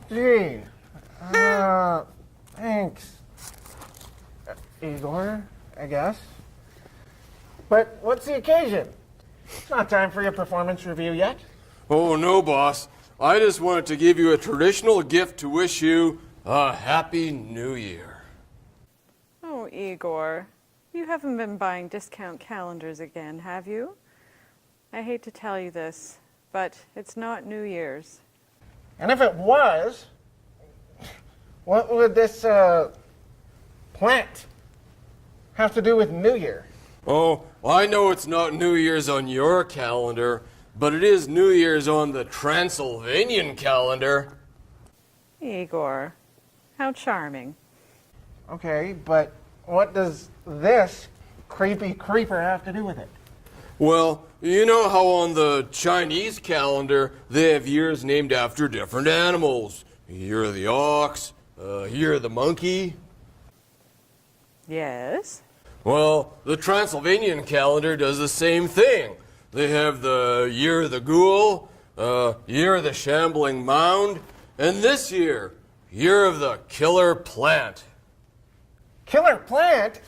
Gee. Thanks. Igor, I guess. But what's the occasion? It's not time for your performance review yet. Oh, no, boss. I just wanted to give you a traditional gift to wish you a Happy New Year. Oh, Igor, you haven't been buying discount calendars again, have you? I hate to tell you this, but it's not New Year's. And if it was, what would this, plant have to do with New Year? Oh, I know it's not New Year's on your calendar, but it is New Year's on the Transylvanian calendar. Igor, how charming. Okay, but what does this creepy creeper have to do with it? Well, you know how on the Chinese calendar they have years named after different animals. Year of the ox, year of the monkey. Yes? Well, the Transylvanian calendar does the same thing. They have the year of the ghoul, year of the shambling mound, and this year, year of the killer plant. Killer plant?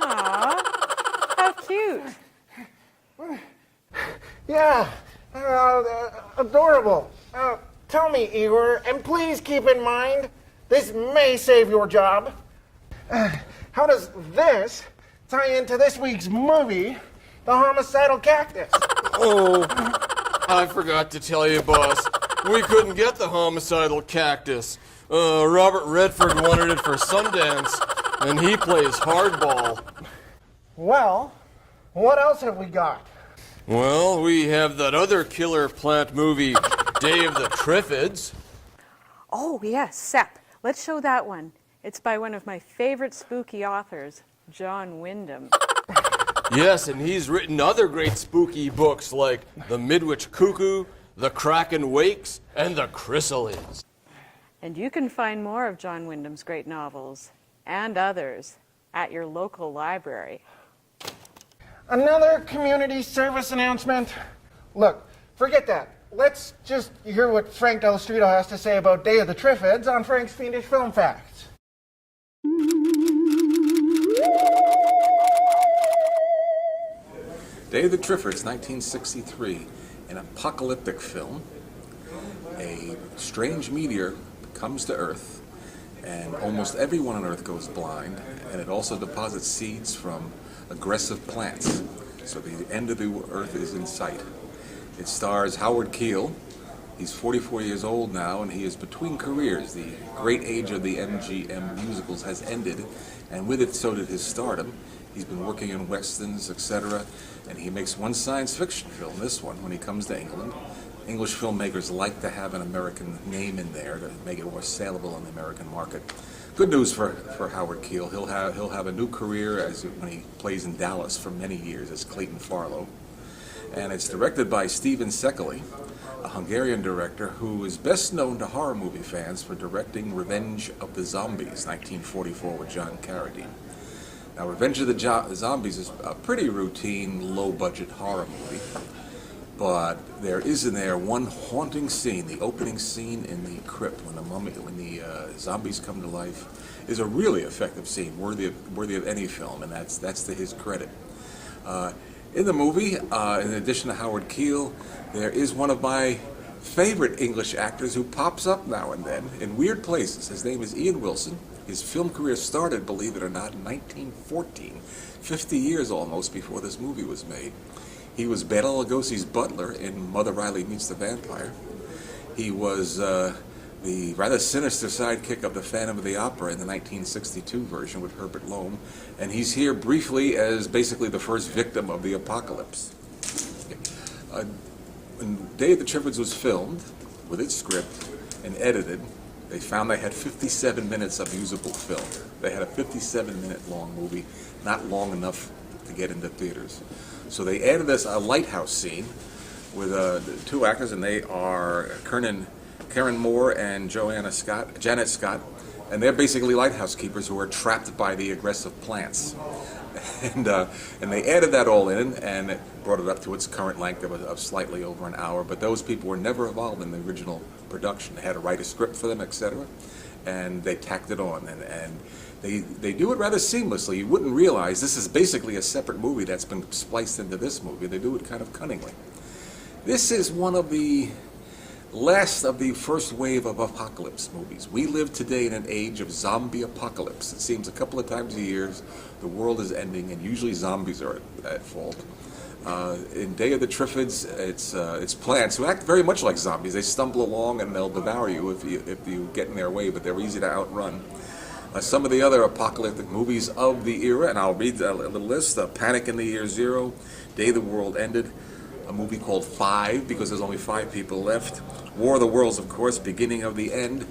Aw, how cute. Yeah, adorable. Tell me, Igor, and please keep in mind, this may save your job. How does this tie into this week's movie, The Homicidal Cactus? Oh, I forgot to tell you, boss. We couldn't get the homicidal cactus. Robert Redford wanted it for Sundance, and he plays hardball. Well, what else have we got? Well, we have that other killer plant movie, Day of the Triffids. Oh, yes, Sep. Let's show that one. It's by one of my favorite spooky authors, John Wyndham. Yes, and he's written other great spooky books like The Midwich Cuckoo, The Kraken Wakes, and The Chrysalids. And you can find more of John Wyndham's great novels, and others, at your local library. Another community service announcement? Look, forget that. Let's just hear what Frank Delestrito has to say about Day of the Triffids on Frank's Fiendish Film Facts. Day of the Triffids, 1963, an apocalyptic film. A strange meteor comes to Earth, and almost everyone on Earth goes blind, and it also deposits seeds from aggressive plants. So the end of the Earth is in sight. It stars Howard Keel. He's 44 years old now, and he is between careers. The great age of the MGM musicals has ended, and with it so did his stardom. He's been working in westerns, etc., and he makes one science fiction film, this one, when he comes to England. English filmmakers like to have an American name in there to make it more saleable on the American market. Good news for Howard Keel. He'll have a new career when he plays in Dallas for many years as Clayton Farlow. And it's directed by Stephen Szekely, a Hungarian director who is best known to horror movie fans for directing Revenge of the Zombies, 1944, with John Carradine. Now, Revenge of the Zombies is a pretty routine, low-budget horror movie, but there is in there one haunting scene. The opening scene in the crypt when the zombies come to life is a really effective scene, worthy of any film, and that's to his credit. In the movie, in addition to Howard Keel, there is one of my favorite English actors who pops up now and then in weird places. His name is Ian Wilson. His film career started, believe it or not, in 1914, 50 years almost before this movie was made. He was Bela Lugosi's butler in Mother Riley Meets the Vampire. He was the rather sinister sidekick of the Phantom of the Opera in the 1962 version with Herbert Loam, and he's here briefly as basically the first victim of the apocalypse. When Day of the Triffids was filmed, with its script and edited, they found they had 57 minutes of usable film. They had a 57-minute long movie, not long enough to get into theaters. So they added a lighthouse scene with two actors, and they are Karen Moore and Janet Scott, and they're basically lighthouse keepers who are trapped by the aggressive plants. And they added that all in, and it brought it up to its current length of slightly over an hour. But those people were never involved in the original production. They had to write a script for them, etc., and they tacked it on. And they do it rather seamlessly. You wouldn't realize this is basically a separate movie that's been spliced into this movie. They do it kind of cunningly. This is one of the last of the first wave of apocalypse movies. We live today in an age of zombie apocalypse. It seems a couple of times a year the world is ending, and usually zombies are at fault. In Day of the Triffids, it's plants who act very much like zombies. They stumble along and they'll devour you if you get in their way, but they're easy to outrun. Some of the other apocalyptic movies of the era, and I'll read a little list: Panic in the Year Zero, Day the World Ended, a movie called Five, because there's only 5 people left. War of the Worlds, of course, Beginning of the End,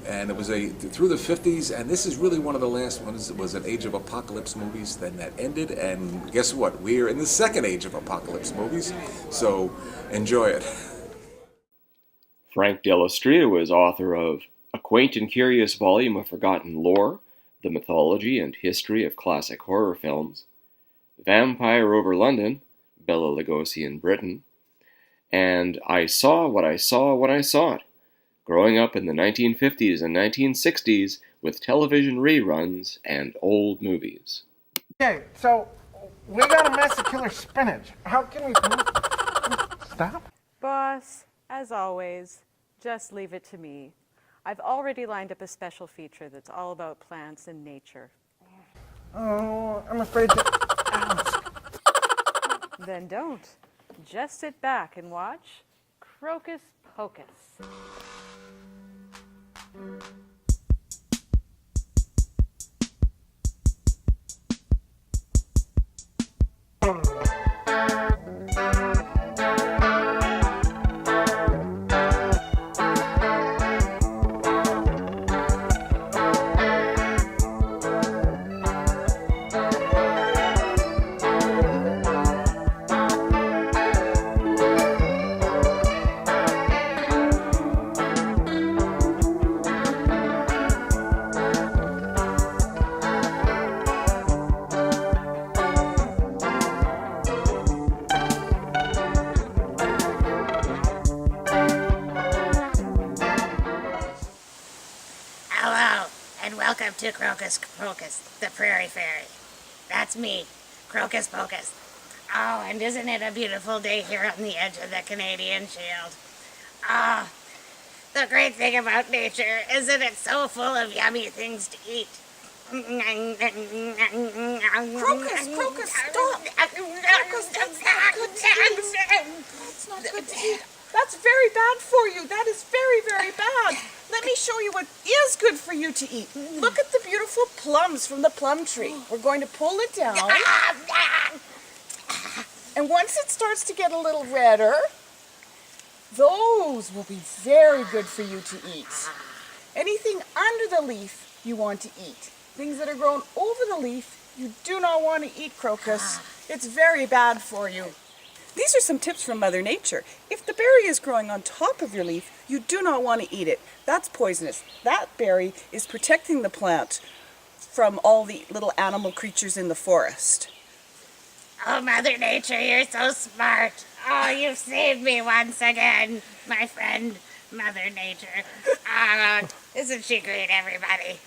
and it was through the 50s, and this is really one of the last ones. It was an age of apocalypse movies, then that ended, and guess what? We're in the second age of apocalypse movies, so enjoy it. Frank Delastria was author of A Quaint and Curious Volume of Forgotten Lore, the Mythology and History of Classic Horror Films, Vampire Over London, Bela Lugosi in Britain, and I Saw What I Saw When I Saw It, growing up in the 1950s and 1960s with television reruns and old movies. Okay, so we got a mess of killer spinach. How can we stop? Boss, as always, just leave it to me. I've already lined up a special feature that's all about plants and nature. Oh, I'm afraid to ask. Then don't. Just sit back and watch Crocus Pocus. Welcome to Crocus Pocus, the Prairie Fairy. That's me, Crocus Pocus. Oh, and isn't it a beautiful day here on the edge of the Canadian Shield? Ah, the great thing about nature is that it's so full of yummy things to eat. Crocus, stop! Crocus, that's not good to eat. That's not good to eat. That's very bad for you. That is very, very bad. Let me show you what is good for you to eat. Look at the beautiful plums from the plum tree. We're going to pull it down. And once it starts to get a little redder, those will be very good for you to eat. Anything under the leaf you want to eat. Things that are grown over the leaf, you do not want to eat, Crocus. It's very bad for you. These are some tips from Mother Nature. If the berry is growing on top of your leaf, you do not want to eat it. That's poisonous. That berry is protecting the plant from all the little animal creatures in the forest. Oh, Mother Nature, you're so smart. Oh, you've saved me once again, my friend, Mother Nature. Isn't she great, everybody?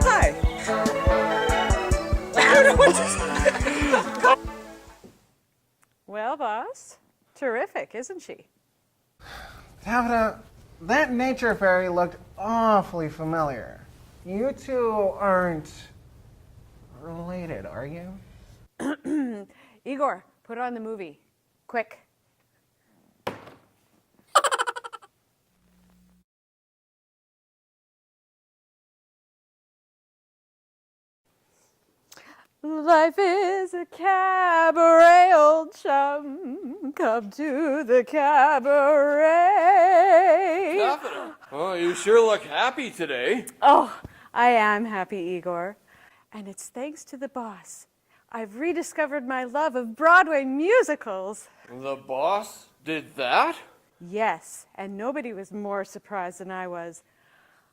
Hi. I don't know what to say. Well, boss, terrific, isn't she? Taffeta, that nature fairy looked awfully familiar. You two aren't related, are you? Igor, put on the movie. Quick. Life is a cabaret, old chum. Come to the cabaret. Taffeta, Oh, you sure look happy today. Oh, I am happy, Igor. And it's thanks to the boss. I've rediscovered my love of Broadway musicals. The boss did that? Yes, and nobody was more surprised than I was.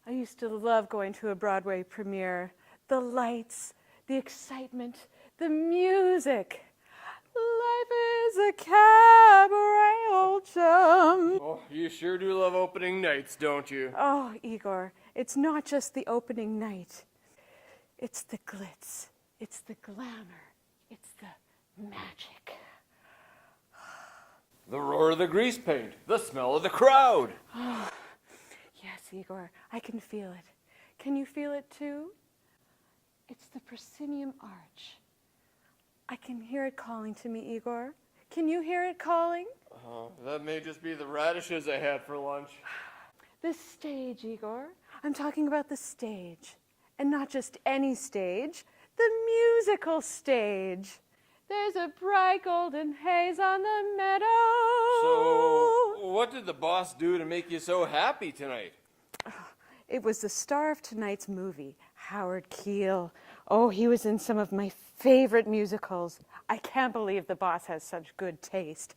I used to love going to a Broadway premiere. The lights, the excitement, the music. Life is a cabaret, old chum. Oh, you sure do love opening nights, don't you? Oh, Igor, it's not just the opening night. It's the glitz. It's the glamour. It's the magic. The roar of the grease paint, the smell of the crowd. Oh, yes, Igor, I can feel it. Can you feel it too? It's the proscenium arch. I can hear it calling to me, Igor. Can you hear it calling? That may just be the radishes I had for lunch. The stage, Igor. I'm talking about the stage. And not just any stage, the musical stage. There's a bright golden haze on the meadow. So, what did the boss do to make you so happy tonight? It was the star of tonight's movie, Howard Keel. Oh, he was in some of my favorite musicals. I can't believe the boss has such good taste.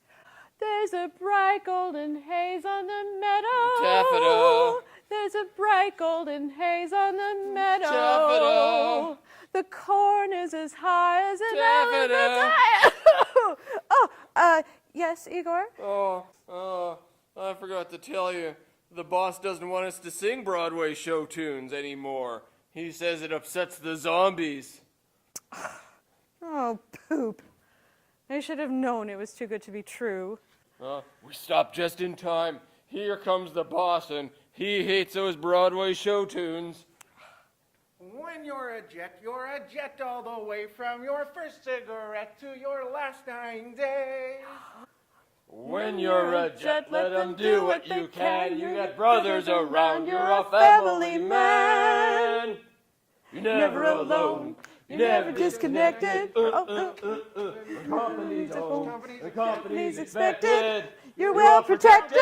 There's a bright golden haze on the meadow. Taffeta. There's a bright golden haze on the meadow. Taffeta. The corn is as high as an Taffeta. elephant. Yes, Igor? I forgot to tell you. The boss doesn't want us to sing Broadway show tunes anymore. He says it upsets the zombies. Oh, poop. I should have known it was too good to be true. We stopped just in time. Here comes the boss, and he hates those Broadway show tunes. When you're a jet all the way from your first cigarette to your last 9 days. When you're a jet, let them do what you can. You got brothers around, you're a family man. You're never alone, you're never disconnected. The company's home, the company's expected. You're well protected.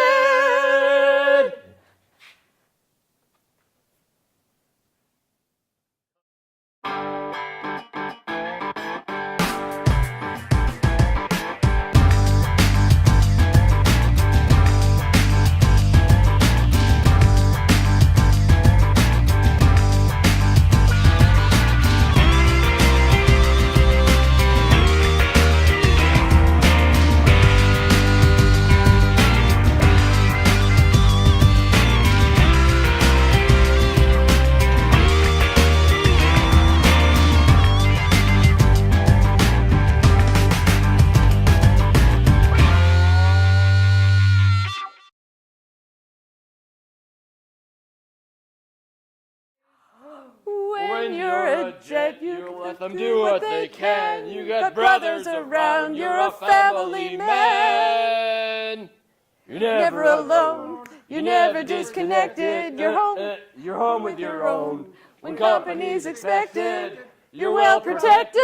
When you're a jet, you let them do what they can. You got brothers around, you're a family man. You're Never alone, you're never disconnected. You're home with your own. When company's expected, you're well protected.